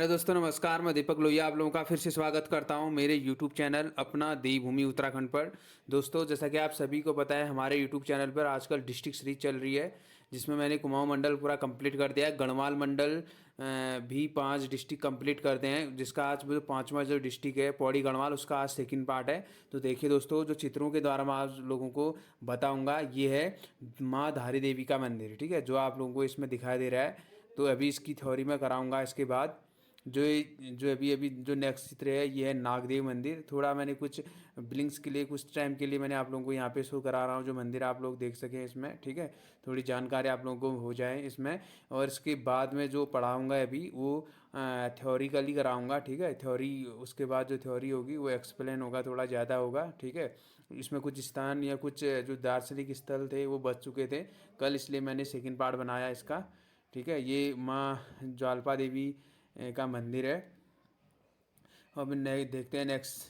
Hello दोस्तों, नमस्कार। मैं दीपक लोहिया आप लोगों का फिर से स्वागत करता हूं मेरे यूट्यूब चैनल अपना देवभूमि उत्तराखंड पर। दोस्तों, जैसा कि आप सभी को पता है, हमारे यूट्यूब चैनल पर आजकल डिस्ट्रिक्ट सीरीज चल रही है, जिसमें मैंने कुमाऊं मंडल पूरा कंप्लीट कर दिया है। गढ़वाल मंडल भी 5 डिस्ट्रिक्ट कंप्लीट करते हैं, जिसका आज जो 5वां जो डिस्ट्रिक्ट है पौड़ी गढ़वाल, उसका आज सेकंड पार्ट है। तो देखिए दोस्तों, जो चित्रों के द्वारा मैं आप लोगों को बताऊँगा, ये है माँ धारी देवी का मंदिर। ठीक है, जो आप लोगों को इसमें दिखाई दे रहा है। तो अभी इसकी थ्योरी में कराऊंगा। इसके बाद जो अभी अभी जो नेक्स्ट चित्र है, ये है नागदेव मंदिर। थोड़ा मैंने कुछ ब्लिंक्स के लिए, कुछ टाइम के लिए मैंने आप लोगों को यहाँ पे शो करा रहा हूँ, जो मंदिर आप लोग देख सकें इसमें। ठीक है, थोड़ी जानकारी आप लोगों को हो जाए इसमें। और इसके बाद में जो पढ़ाऊँगा अभी, वो थ्योरिकली कराऊँगा। ठीक है, थ्योरी, उसके बाद जो थ्योरी होगी वो एक्सप्लेन होगा, थोड़ा ज़्यादा होगा। ठीक है, इसमें कुछ स्थान या कुछ जो दार्शनिक स्थल थे वो बच चुके थे कल, इसलिए मैंने सेकंड पार्ट बनाया इसका। ठीक है, ये माँ ज्वाल्पा देवी का मंदिर है। अब देखते हैं नेक्स्ट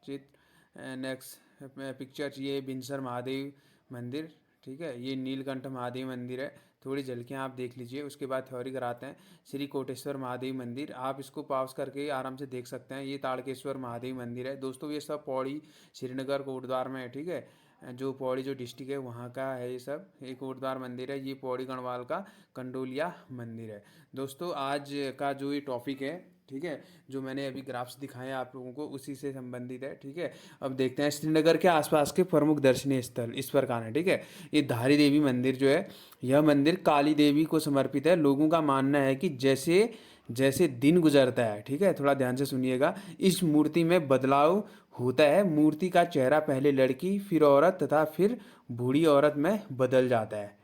चित्र, नेक्स्ट पिक्चर। ये बिनसर महादेव मंदिर। ठीक है, ये नीलकंठ महादेव मंदिर है। थोड़ी झलकियाँ आप देख लीजिए, उसके बाद थ्योरी कराते हैं। श्री कोटेश्वर महादेव मंदिर, आप इसको पॉज करके आराम से देख सकते हैं। ये ताड़केश्वर महादेव मंदिर है। दोस्तों, ये सब पौड़ी श्रीनगर कोटद्वार में है। ठीक है, जो पौड़ी जो डिस्ट्रिक्ट है वहाँ का है ये सब। एक कोटद्वार मंदिर है। ये पौड़ी गढ़वाल का कंडोलिया मंदिर है। दोस्तों, आज का जो ये टॉपिक है, ठीक है, जो मैंने अभी ग्राफ्स दिखाए हैं आप लोगों को, उसी से संबंधित है। ठीक है, अब देखते हैं श्रीनगर के आसपास के प्रमुख दर्शनीय स्थल इस प्रकार है। ठीक है, ये धारी देवी मंदिर जो है, यह मंदिर काली देवी को समर्पित है। लोगों का मानना है कि जैसे जैसे दिन गुजरता है, ठीक है, थोड़ा ध्यान से सुनिएगा, इस मूर्ति में बदलाव होता है। मूर्ति का चेहरा पहले लड़की, फिर औरत तथा फिर बूढ़ी औरत में बदल जाता है।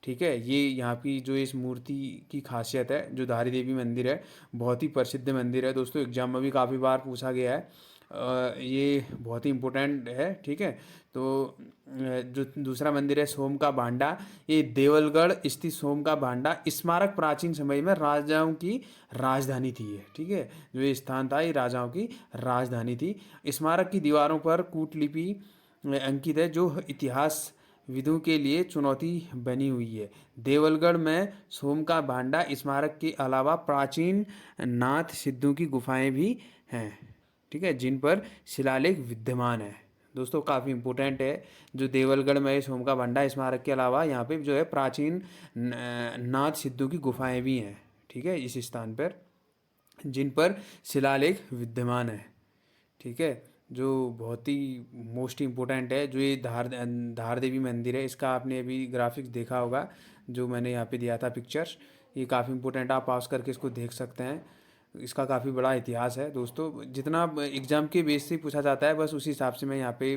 ठीक है, ये यहाँ की जो इस मूर्ति की खासियत है। जो धारी देवी मंदिर है, बहुत ही प्रसिद्ध मंदिर है दोस्तों, एग्जाम में भी काफ़ी बार पूछा गया है। ये बहुत ही इम्पोर्टेंट है। ठीक है, तो जो दूसरा मंदिर है सोम का भांडा, ये देवलगढ़ स्थित सोम का भांडा स्मारक प्राचीन समय में राजाओं की राजधानी थी। ये, ठीक है, जो ये स्थान था, ये राजाओं की राजधानी थी। स्मारक की दीवारों पर कूटलिपि अंकित है, जो इतिहास विदों के लिए चुनौती बनी हुई है। देवलगढ़ में सोम का भांडा स्मारक के अलावा प्राचीन नाथ सिद्धों की गुफाएं भी हैं। ठीक है, जिन पर शिलालेख विद्यमान है। दोस्तों, काफ़ी इम्पोर्टेंट है। जो देवलगढ़ में सोम का भांडा स्मारक के अलावा यहाँ पे जो है प्राचीन नाथ सिद्धों की गुफाएं भी हैं। ठीक है, इस स्थान पर, जिन पर शिलालेख विद्यमान है। ठीक है, जो बहुत ही मोस्ट इम्पोर्टेंट है। जो ये धार देवी मंदिर है, इसका आपने अभी ग्राफिक्स देखा होगा, जो मैंने यहाँ पे दिया था पिक्चर्स। ये काफ़ी इम्पोर्टेंट, आप पास करके इसको देख सकते हैं। इसका काफ़ी बड़ा इतिहास है दोस्तों। जितना एग्ज़ाम के बेस से पूछा जाता है, बस उसी हिसाब से मैं यहाँ पे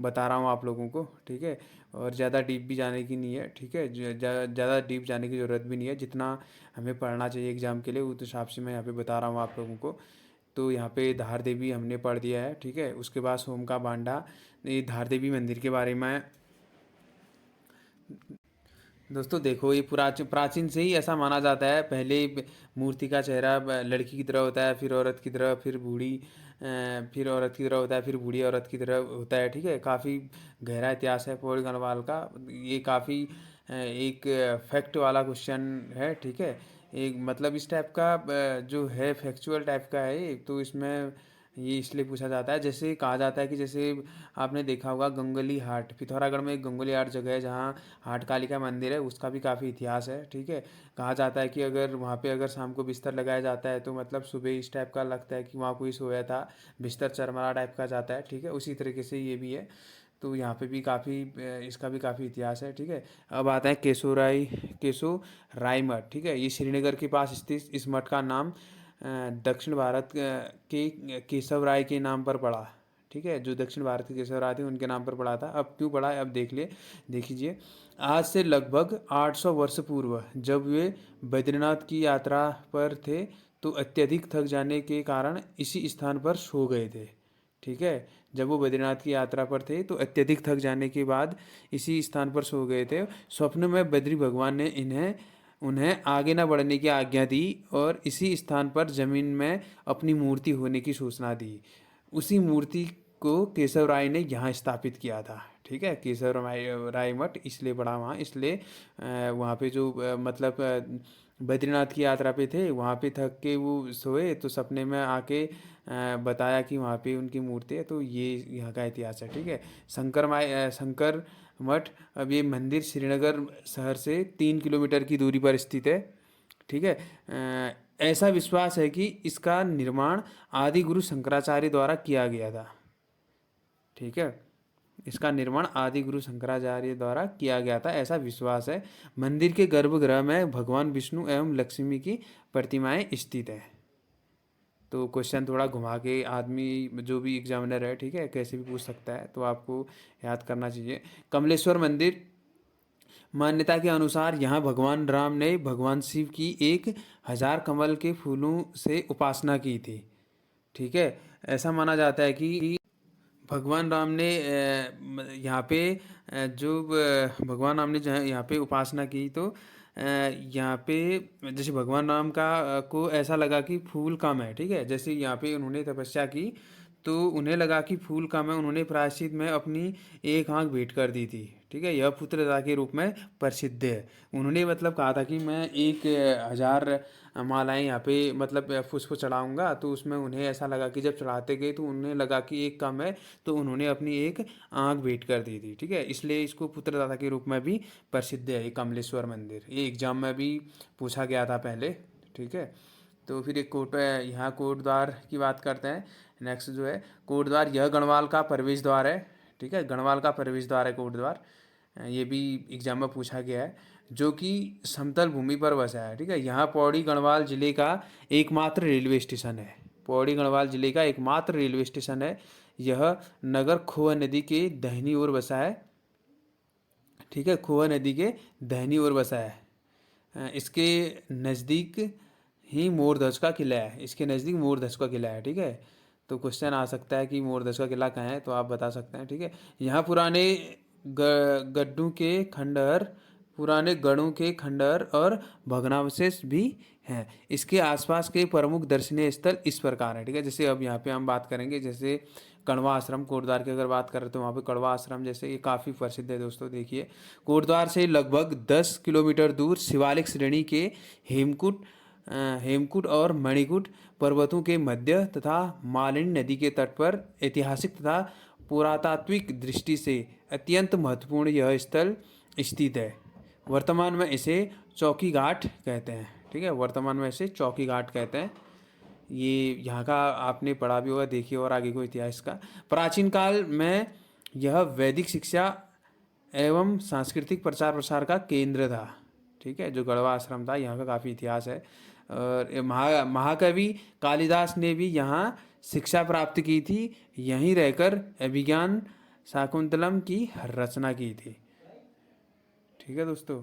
बता रहा हूँ आप लोगों को। ठीक है, और ज़्यादा डीप भी जाने की नहीं है। ठीक है, ज़्यादा डीप जाने की ज़रूरत भी नहीं है। जितना हमें पढ़ना चाहिए एग्ज़ाम के लिए, उस हिसाब से मैं यहाँ पे बता रहा हूँ आप लोगों को। तो यहाँ पे धार देवी हमने पढ़ दिया है। ठीक है, उसके बाद सोम का बांडा। ये धार देवी मंदिर के बारे में दोस्तों देखो, ये प्राचीन से ही ऐसा माना जाता है। पहले मूर्ति का चेहरा लड़की की तरह होता है, फिर औरत की तरह, फिर बूढ़ी, फिर औरत की तरह होता है, फिर बूढ़ी औरत की तरह होता है। ठीक है, काफ़ी गहरा इतिहास है पौड़ी गढ़वाल का। ये काफ़ी एक फैक्ट वाला क्वेश्चन है। ठीक है, एक मतलब इस टाइप का जो है फैक्चुअल टाइप का है ये। तो इसमें ये इसलिए पूछा जाता है, जैसे कहा जाता है कि जैसे आपने देखा होगा गंगोली हाट, पिथौरागढ़ में एक गंगोली हाट जगह है, जहाँ हाट काली का मंदिर है, उसका भी काफ़ी इतिहास है। ठीक है, कहा जाता है कि अगर वहाँ पे अगर शाम को बिस्तर लगाया जाता है, तो मतलब सुबह इस टाइप का लगता है कि वहाँ कोई सोया था, बिस्तर चरमरा टाइप का जाता है। ठीक है, उसी तरीके से ये भी है। तो यहाँ पे भी काफ़ी इसका भी काफ़ी इतिहास है। ठीक है, अब आता है केसो राय मठ। ठीक है, ये श्रीनगर के पास स्थित इस मठ का नाम दक्षिण भारत के केशव राय के नाम पर पड़ा। ठीक है, जो दक्षिण भारत के केशव राय थे, उनके नाम पर पड़ा था। अब क्यों पड़ा है, अब देखिए। आज से लगभग 800 वर्ष पूर्व जब वे बद्रीनाथ की यात्रा पर थे, तो अत्यधिक थक जाने के कारण इसी स्थान पर सो गए थे। ठीक है, जब वो बद्रीनाथ की यात्रा पर थे, तो अत्यधिक थक जाने के बाद इसी स्थान पर सो गए थे। स्वप्न में बद्री भगवान ने उन्हें आगे न बढ़ने की आज्ञा दी, और इसी स्थान पर जमीन में अपनी मूर्ति होने की सूचना दी। उसी मूर्ति को केशव राय ने यहाँ स्थापित किया था। ठीक है, केशव राय मठ इसलिए पड़ा वहाँ, इसलिए वहाँ पे जो मतलब बद्रीनाथ की यात्रा पे थे, वहाँ पे थक के वो सोए तो सपने में आके बताया कि वहाँ पे उनकी मूर्ति है। तो ये यहाँ का इतिहास है, ठीक है। शंकर मठ, अब ये मंदिर श्रीनगर शहर से 3 किलोमीटर की दूरी पर स्थित है, ठीक है। ऐसा विश्वास है कि इसका निर्माण आदि गुरु शंकराचार्य द्वारा किया गया था, ठीक है। इसका निर्माण आदि गुरु शंकराचार्य द्वारा किया गया था, ऐसा विश्वास है। मंदिर के गर्भगृह में भगवान विष्णु एवं लक्ष्मी की प्रतिमाएं स्थित है। तो क्वेश्चन थोड़ा घुमा के आदमी जो भी एग्जामिनर है, ठीक है, कैसे भी पूछ सकता है, तो आपको याद करना चाहिए। कमलेश्वर मंदिर, मान्यता के अनुसार यहाँ भगवान राम ने भगवान शिव की 1,000 कमल के फूलों से उपासना की थी, ठीक है। ऐसा माना जाता है कि भगवान राम ने यहाँ पे भगवान राम ने जहाँ यहाँ पे उपासना की, तो यहाँ पे जैसे भगवान राम को ऐसा लगा कि फूल कम है, ठीक है। जैसे यहाँ पे उन्होंने तपस्या की तो उन्हें लगा कि फूल कम है, उन्होंने प्रायश्चित में अपनी एक आंख भेंट कर दी थी, ठीक है। यह पुत्रदा के रूप में प्रसिद्ध है। उन्होंने मतलब कहा था कि मैं 1,000 मालाएं यहाँ पे मतलब पुष्प चढ़ाऊंगा, तो उसमें उन्हें ऐसा लगा कि जब चढ़ाते गए तो उन्हें लगा कि एक कम है, तो उन्होंने अपनी एक आंख भेंट कर दी थी, ठीक है। इसलिए इसको पुत्रदाता के रूप में भी प्रसिद्ध है ये कमलेश्वर मंदिर। ये एग्जाम में भी पूछा गया था पहले, ठीक है। तो फिर एक यहाँ कोट द्वार की बात करते हैं। नेक्स्ट जो है कोट द्वार, यह गढ़वाल का प्रवेश द्वार है, ठीक है। गढ़वाल का प्रवेश द्वार है कोट द्वार। ये भी एग्जाम में पूछा गया है, जो कि समतल भूमि पर बसा है, ठीक है। यहाँ पौड़ी गढ़वाल जिले का एकमात्र रेलवे स्टेशन है। पौड़ी गढ़वाल जिले का एकमात्र रेलवे स्टेशन है। यह नगर खोआ नदी के दाहिनी ओर बसा है, ठीक है। खोआ नदी के दाहिनी ओर बसा है। इसके नज़दीक ही मोरध्वज का किला है। इसके नज़दीक मोरध्वज का किला है, ठीक है। तो क्वेश्चन आ सकता है कि मोरध्वज का किला कहाँ है, तो आप बता सकते हैं, ठीक है। यहाँ गड्ढों के खंडहर पुराने गढ़ों के खंडहर और भग्नावशेष भी हैं। इसके आसपास के प्रमुख दर्शनीय स्थल इस प्रकार हैं, ठीक है। जैसे अब यहाँ पे हम बात करेंगे, जैसे कड़वा आश्रम, कोटद्वार की अगर बात करें तो वहाँ पे कड़वा आश्रम जैसे ये काफ़ी प्रसिद्ध है दोस्तों। देखिए, कोटद्वार से लगभग 10 किलोमीटर दूर शिवालिक श्रेणी के हेमकूट और मणिकूट पर्वतों के मध्य तथा मालिनी नदी के तट पर ऐतिहासिक तथा पुरातात्विक दृष्टि से अत्यंत महत्वपूर्ण यह स्थल स्थित है। वर्तमान में इसे चौकी घाट कहते हैं, ठीक है। वर्तमान में इसे चौकी घाट कहते हैं। ये यहाँ का आपने पढ़ा भी होगा, देखिए और आगे को इतिहास का। प्राचीन काल में यह वैदिक शिक्षा एवं सांस्कृतिक प्रचार प्रसार का केंद्र था, ठीक है। जो गढ़वा आश्रम था, यहाँ का काफ़ी इतिहास है। और महाकवि कालिदास ने भी यहाँ शिक्षा प्राप्त की थी, यहीं रहकर अभिज्ञान शाकुंतलम की रचना की थी, ठीक है दोस्तों।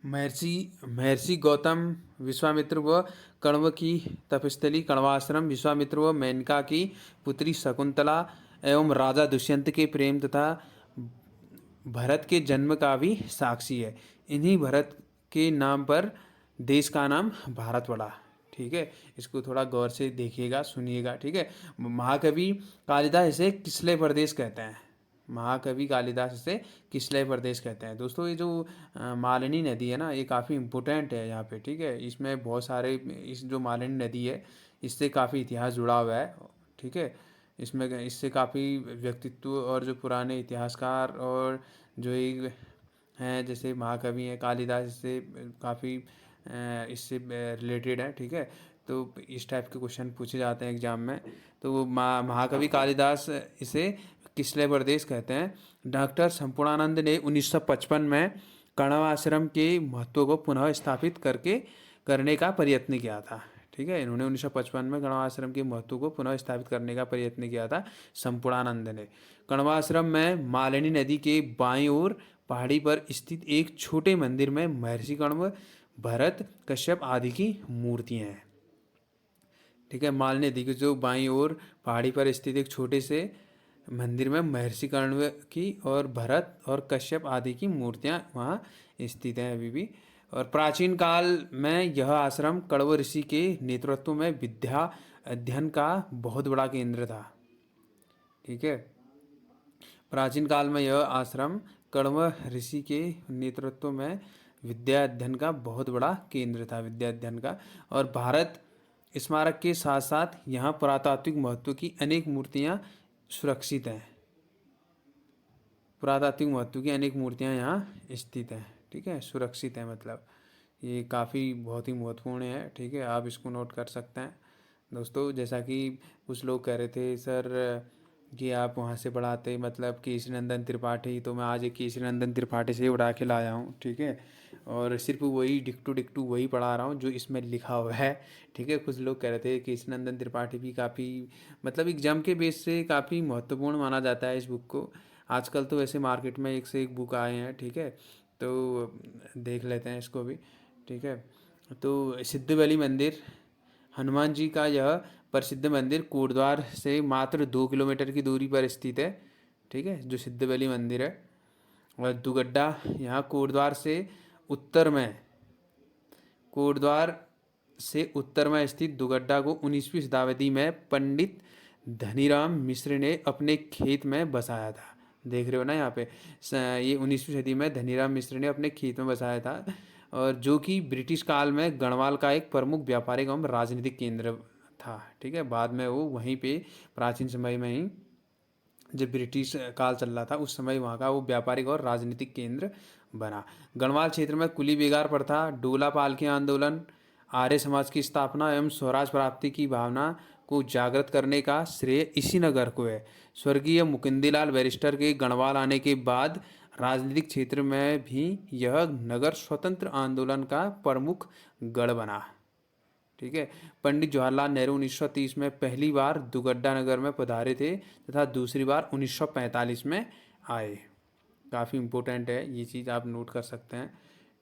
महर्षि महर्षि गौतम, विश्वामित्र व कण्व की तपस्थली कण्वाश्रम, विश्वामित्र व मेनका की पुत्री शकुंतला एवं राजा दुष्यंत के प्रेम तथा भरत के जन्म का भी साक्षी है। इन्हीं भरत के नाम पर देश का नाम भारत पड़ा, ठीक है। इसको थोड़ा गौर से देखिएगा, सुनिएगा, ठीक है। महाकवि कालिदास इसे किसलय प्रदेश कहते हैं। महाकवि कालिदास इसे किसलय प्रदेश कहते हैं। दोस्तों, ये जो मालिनी नदी है ना, ये काफ़ी इम्पोर्टेंट है यहाँ पे, ठीक है। इसमें बहुत सारे, इस जो मालिनी नदी है इससे काफ़ी इतिहास जुड़ा हुआ है, ठीक है। इसमें इससे काफ़ी व्यक्तित्व और जो पुराने इतिहासकार और जो एक हैं जैसे महाकवि हैं कालिदास, इससे काफ़ी इससे रिलेटेड है, ठीक है। तो इस टाइप के क्वेश्चन पूछे जाते हैं एग्जाम में। तो महाकवि कालिदास इसे किसलय प्रदेश कहते हैं। डॉक्टर संपूर्णानंद ने 1955 में कण्व आश्रम के महत्व को पुनः स्थापित करने का प्रयत्न किया था। ठीक है, इन्होंने 1955 में कण्व आश्रम के महत्व को पुनः स्थापित करने का प्रयत्न किया था संपूर्णानंद ने। कण्व आश्रम में मालिनी नदी के बाईं ओर पहाड़ी पर स्थित एक छोटे मंदिर में महर्षि कण्व, भरत, कश्यप आदि की मूर्तियां हैं। ठीक है, मालिनी नदी के जो बाईं ओर पहाड़ी पर स्थित एक छोटे से मंदिर में महर्षि कण्व की और भरत और कश्यप आदि की मूर्तियां वहाँ स्थित हैं अभी भी। और प्राचीन काल में यह आश्रम कण्व ऋषि के नेतृत्व में विद्या अध्ययन का बहुत बड़ा केंद्र था। ठीक है, प्राचीन काल में यह आश्रम कण्व ऋषि के नेतृत्व में विद्या अध्ययन का बहुत बड़ा केंद्र था, विद्या अध्ययन का। और भारत स्मारक के साथ साथ यहाँ पुरातात्विक महत्व की अनेक मूर्तियाँ सुरक्षित हैं। पुरातात्विक महत्व की अनेक मूर्तियाँ यहाँ स्थित हैं। ठीक है, सुरक्षित है, मतलब ये काफ़ी बहुत ही महत्वपूर्ण है। ठीक है, आप इसको नोट कर सकते हैं दोस्तों। जैसा कि कुछ लोग कह रहे थे सर कि आप वहाँ से पढ़ाते मतलब केशरी नंदन त्रिपाठी, तो मैं आज एक केशरी नंदन त्रिपाठी से ही उड़ा के लाया हूँ। ठीक है, और सिर्फ वही डिक्टू वही पढ़ा रहा हूँ जो इसमें लिखा हुआ है। ठीक है, कुछ लोग कह रहे थे केशरी नंदन त्रिपाठी भी काफ़ी मतलब एग्जाम के बेस से काफ़ी महत्वपूर्ण माना जाता है इस बुक को। आजकल तो वैसे मार्केट में एक से एक बुक आए हैं। ठीक है, तो देख लेते हैं इसको भी। ठीक है, तो सिद्धबली मंदिर, हनुमान जी का यह प्रसिद्ध मंदिर कोटद्वार से मात्र 2 किलोमीटर की दूरी पर स्थित है। ठीक है, जो सिद्धबली मंदिर है। और दुगड्डा यहाँ कोटद्वार से उत्तर में स्थित दुगड्डा को 19वीं शताब्दी में पंडित धनीराम मिश्र ने अपने खेत में बसाया था। देख रहे हो ना यहाँ पे, ये 19वीं सदी में धनीराम मिश्र ने अपने खेत में बसाया था, और जो कि ब्रिटिश काल में गढ़वाल का एक प्रमुख व्यापारिक एवं राजनीतिक केंद्र था। ठीक है, बाद में वो वहीं पे प्राचीन समय में ही जब ब्रिटिश काल चल रहा था उस समय वहाँ का वो व्यापारिक और राजनीतिक केंद्र बना। गढ़वाल क्षेत्र में कुली बेगार प्रथा, डोला पालकी आंदोलन, आर्य समाज की स्थापना एवं स्वराज प्राप्ति की भावना को जागृत करने का श्रेय इसी नगर को है। स्वर्गीय मुकुंदलाल बैरिस्टर के गढ़वाल आने के बाद राजनीतिक क्षेत्र में भी यह नगर स्वतंत्र आंदोलन का प्रमुख गढ़ बना। ठीक है, पंडित जवाहरलाल नेहरू 1930 में पहली बार दुगड्डा नगर में पधारे थे तथा दूसरी बार 1945 में आए। काफ़ी इम्पोर्टेंट है ये चीज़, आप नोट कर सकते हैं।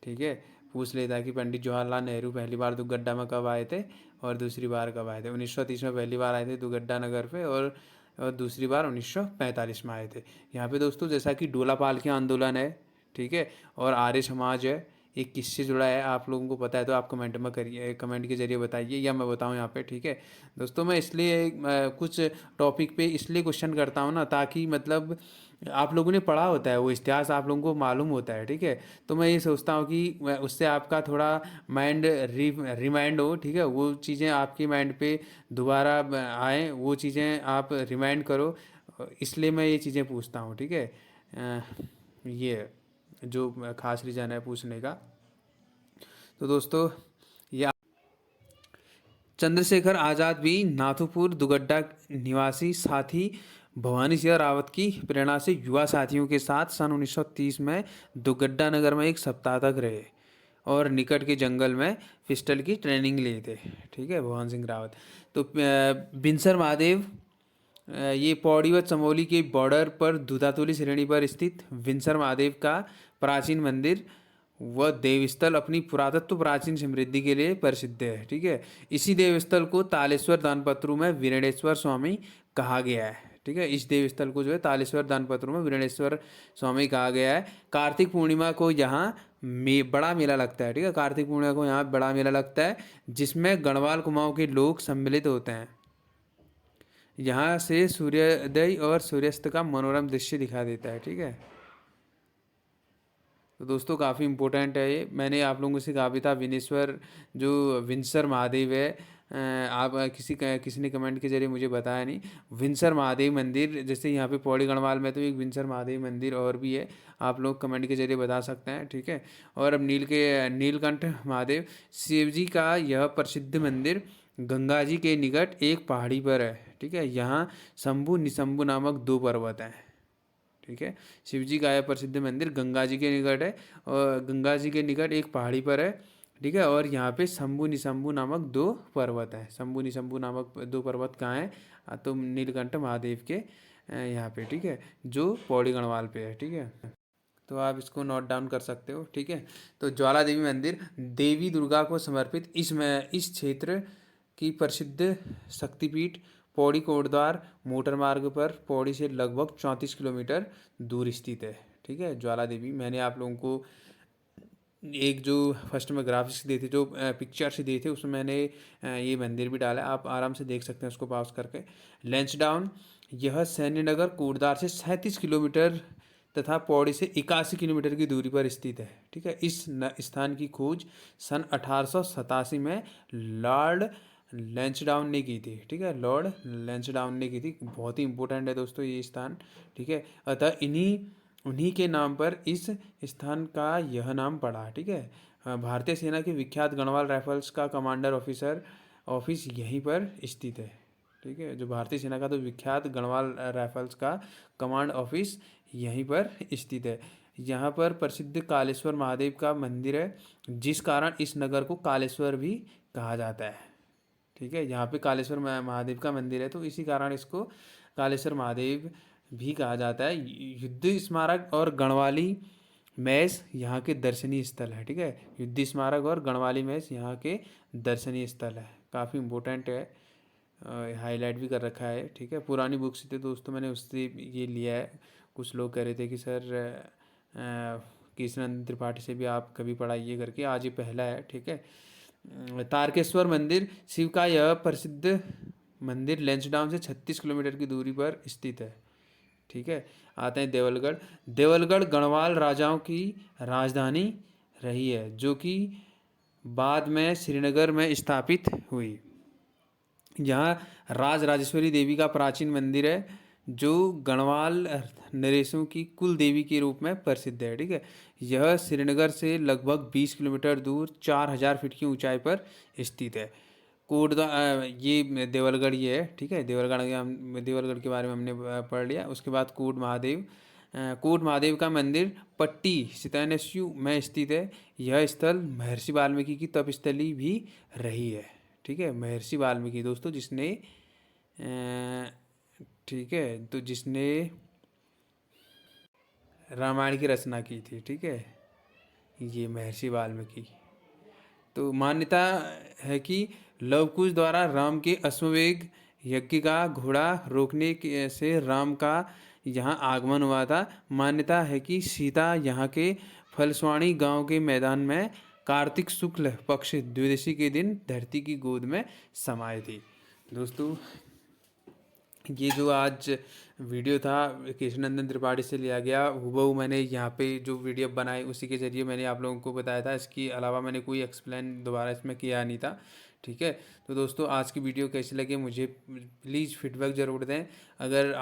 ठीक है, पूछ लेता है कि पंडित जवाहरलाल नेहरू पहली बार दुगड्डा में कब आए थे और दूसरी बार कब आए थे। 1930 में पहली बार आए थे दुगड्डा नगर पे, और दूसरी बार 1945 में आए थे। यहाँ पे दोस्तों जैसा कि डोला पालकी आंदोलन है, ठीक है, और आर्य समाज है, ये किससे जुड़ा है आप लोगों को पता है तो आप कमेंट में करिए, कमेंट के जरिए बताइए या मैं बताऊं यहाँ पे। ठीक है दोस्तों, मैं इसलिए कुछ टॉपिक पे इसलिए क्वेश्चन करता हूँ ना, ताकि मतलब आप लोगों ने पढ़ा होता है वो इतिहास, आप लोगों को मालूम होता है। ठीक है, तो मैं ये सोचता हूँ कि उससे आपका थोड़ा माइंड रिमाइंड हो। ठीक है, वो चीज़ें आपके माइंड पे दोबारा आए, वो चीज़ें आप रिमाइंड करो, इसलिए मैं ये चीज़ें पूछता हूँ। ठीक है, ये जो खास रीज़न है पूछने का। तो दोस्तों ये चंद्रशेखर आज़ाद भी नाथुपुर दुगड्डा निवासी साथी भवानी सिंह रावत की प्रेरणा से युवा साथियों के साथ सन 1930 में दुगड्डा नगर में एक सप्ताह तक रहे और निकट के जंगल में पिस्टल की ट्रेनिंग लिए थे। ठीक है, भवानी सिंह रावत। तो बिनसर महादेव, ये पौड़ी व चमोली के बॉर्डर पर दूधातोली श्रेणी पर स्थित विंसर महादेव का प्राचीन मंदिर व देवस्थल अपनी पुरातत्व प्राचीन समृद्धि के लिए प्रसिद्ध है। ठीक है, इसी देवस्थल को तालेश्वर दानपत्रों में वीरणेश्वर स्वामी कहा गया है। ठीक है, इस देवस्थल को जो है तालेश्वर दानपत्रों में वीरणेश्वर स्वामी कहा गया है। कार्तिक पूर्णिमा को यहाँ बड़ा मेला लगता है। ठीक है, कार्तिक पूर्णिमा को यहाँ बड़ा मेला लगता है जिसमें गढ़वाल कुमाऊं के लोग सम्मिलित होते हैं। यहाँ से सूर्योदय और सूर्यास्त का मनोरम दृश्य दिखा देता है। ठीक है, तो दोस्तों काफ़ी इम्पोर्टेंट है ये। मैंने आप लोगों से कहा भी था जो विंसर महादेव है, आप किसी ने कमेंट के जरिए मुझे बताया नहीं। विंसर महादेव मंदिर, जैसे यहाँ पे पौड़ी गढ़वाल में तो एक विंसर महादेव मंदिर और भी है, आप लोग कमेंट के जरिए बता सकते हैं। ठीक है, और अब नीलकंठ महादेव शिव जी का यह प्रसिद्ध मंदिर गंगा जी के निकट एक पहाड़ी पर है। ठीक है, यहाँ शंभु निशंभु नामक 2 पर्वत हैं। ठीक है, शिव जी का यह प्रसिद्ध मंदिर गंगा जी के निकट है और गंगा जी के निकट एक पहाड़ी पर है। ठीक है, और यहाँ पे शंभु निशंभु नामक 2 पर्वत हैं। शंभु निशंभु नामक 2 पर्वत कहाँ हैं? तो नीलकंठ महादेव के यहाँ पे। ठीक है, जो पौड़ी गढ़वाल पे है। ठीक है, तो आप इसको नोट डाउन कर सकते हो। ठीक है, तो ज्वाला देवी मंदिर देवी दुर्गा को समर्पित इस क्षेत्र की प्रसिद्ध शक्तिपीठ पौड़ी कोटद्वार मोटर मार्ग पर पौड़ी से लगभग 34 किलोमीटर दूर स्थित है। ठीक है, ज्वाला देवी मैंने आप लोगों को एक जो फर्स्ट में ग्राफिक्स दिए थे, जो पिक्चर्स दिए थे, उसमें मैंने ये मंदिर भी डाला है, आप आराम से देख सकते हैं उसको पॉज करके। लैंसडाउन यह सैन्यनगर कोटद्वार से 37 किलोमीटर तथा पौड़ी से 81 किलोमीटर की दूरी पर स्थित है। ठीक है, इस स्थान की खोज सन 1887 में लॉर्ड लैंसडाउन ने की थी। ठीक है, लॉर्ड लैंसडाउन ने की थी। बहुत ही इंपॉर्टेंट है दोस्तों ये स्थान। ठीक है, अतः उन्हीं के नाम पर इस स्थान का यह नाम पड़ा। ठीक है, भारतीय सेना के विख्यात गढ़वाल राइफल्स का कमांडर ऑफिस यहीं पर स्थित है। ठीक है, जो भारतीय सेना का तो विख्यात गढ़वाल राइफल्स का कमांड ऑफिस यहीं पर स्थित है। यहाँ पर प्रसिद्ध कालेश्वर महादेव का मंदिर है, जिस कारण इस नगर को कालेश्वर भी कहा जाता है। ठीक है, यहाँ पे कालेश्वर महादेव का मंदिर है, तो इसी कारण इसको कालेश्वर महादेव भी कहा जाता है। युद्ध स्मारक और गढ़वाली मैस यहाँ के दर्शनीय स्थल है। ठीक है, युद्ध स्मारक और गढ़वाली मैस यहाँ के दर्शनीय स्थल है, काफ़ी इम्पोर्टेंट है, हाईलाइट भी कर रखा है। ठीक है, पुरानी बुक्स थी दोस्तों, मैंने उससे ये लिया है। कुछ लोग कह रहे थे कि सर कृष्णानंद त्रिपाठी से भी आप कभी पढ़ाइए करके, आज ये पहला है। ठीक है, तारकेश्वर मंदिर शिव का यह प्रसिद्ध मंदिर लैंसडाउन से 36 किलोमीटर की दूरी पर स्थित है। ठीक है, आते हैं देवलगढ़ गढ़वाल राजाओं की राजधानी रही है, जो कि बाद में श्रीनगर में स्थापित हुई। यहाँ राजराजेश्वरी देवी का प्राचीन मंदिर है, जो गढ़वाल नरेशों की कुल देवी के रूप में प्रसिद्ध है। ठीक है, यह श्रीनगर से लगभग 20 किलोमीटर दूर 4000 फीट की ऊंचाई पर स्थित है। ये देवलगढ़ ये है। ठीक है, देवलगढ़ के बारे में हमने पढ़ लिया। उसके बाद कूट महादेव का मंदिर पट्टी सितानेस्यू में स्थित है। यह स्थल महर्षि वाल्मीकि की तपस्थली भी रही है। ठीक है, महर्षि वाल्मीकि दोस्तों जिसने ठीक है, तो जिसने रामायण की रचना की थी। ठीक है, ये महर्षि वाल्मीकि। तो मान्यता है कि लवकुश द्वारा राम के अश्वमेध यज्ञ का घोड़ा रोकने से राम का यहाँ आगमन हुआ था। मान्यता है कि सीता यहाँ के फलस्वाणी गांव के मैदान में कार्तिक शुक्ल पक्ष द्वादशी के दिन धरती की गोद में समाई थी। दोस्तों ये जो आज वीडियो था कृष्णनंदन त्रिपाठी से लिया गया, हूबहू मैंने यहाँ पे जो वीडियो बनाई उसी के ज़रिए मैंने आप लोगों को बताया था। इसके अलावा मैंने कोई एक्सप्लेन दोबारा इसमें किया नहीं था। ठीक है, तो दोस्तों आज की वीडियो कैसी लगी मुझे प्लीज़ फीडबैक ज़रूर दें। अगर